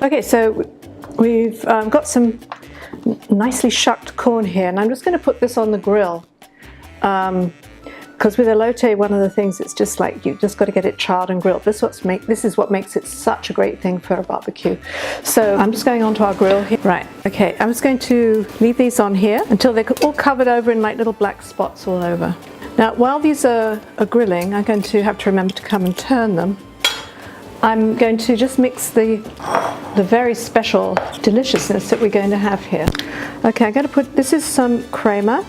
Okay, so we've got some nicely shucked corn here, and I'm just going to put this on the grill. Because with elote, one of the things, it's just like you just got to get it charred and grilled. This is what makes it such a great thing for a barbecue. So I'm just going onto our grill here. Right, okay, I'm just going to leave these on here until they're all covered over in like little black spots all over. Now, while these are grilling, I'm going to have to remember to come and turn them. I'm going to just mix the very special deliciousness that we're going to have here. Okay, I'm going to put, this is some crema,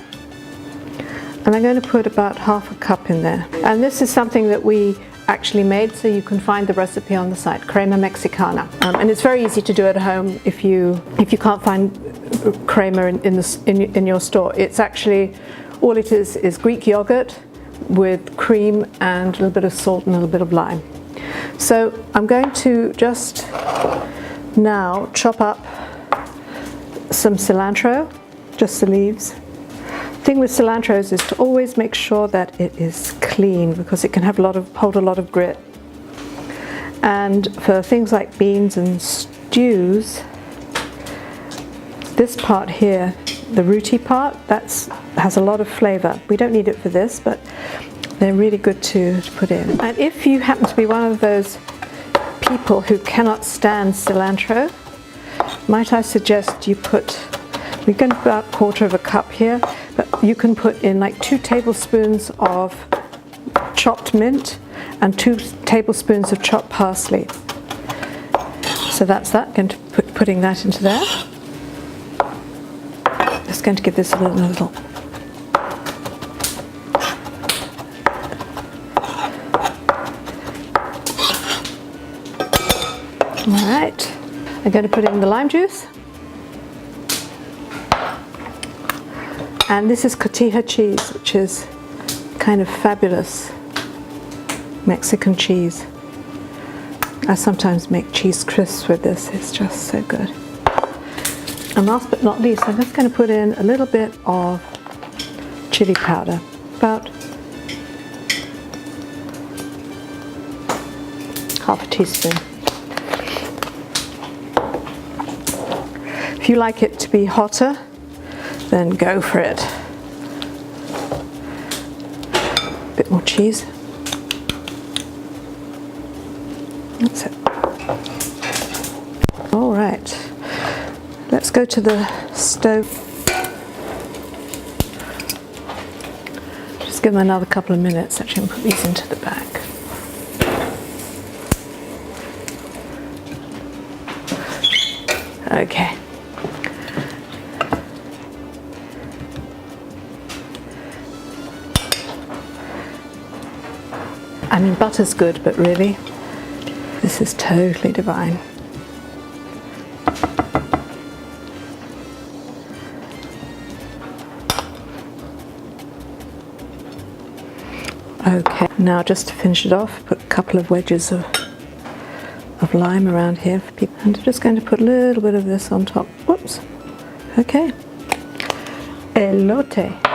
and I'm going to put about half a cup in there. And this is something that we actually made, so you can find the recipe on the site, crema mexicana. And it's very easy to do at home if you can't find crema in your store. It's actually, all it is Greek yogurt with cream and a little bit of salt and a little bit of lime. So I'm going to just now chop up some cilantro, just the leaves. The thing with cilantro is to always make sure that it is clean, because it can have hold a lot of grit. And for things like beans and stews, this part here, the rooty part, has a lot of flavor. We don't need it for this, but they're really good to put in. And if you happen to be one of those people who cannot stand cilantro, might I suggest you put, we're going to put about 1/4 of a cup here, but you can put in like 2 tablespoons of chopped mint and 2 tablespoons of chopped parsley. So that's that. Going to putting that into there. Just going to give this a little. All right, I'm going to put in the lime juice. And this is cotija cheese, which is kind of fabulous Mexican cheese. I sometimes make cheese crisps with this, it's just so good. And last but not least, I'm just going to put in a little bit of chili powder, about half a teaspoon. If you like it to be hotter, then go for it. A bit more cheese. That's it. All right, let's go to the stove. Just give them another couple of minutes. Actually, I'm going to put these into the back. Okay. I mean, butter's good, but really, this is totally divine. Okay, now just to finish it off, put a couple of wedges of lime around here for people. And I'm just going to put a little bit of this on top. Whoops. Okay. Elote.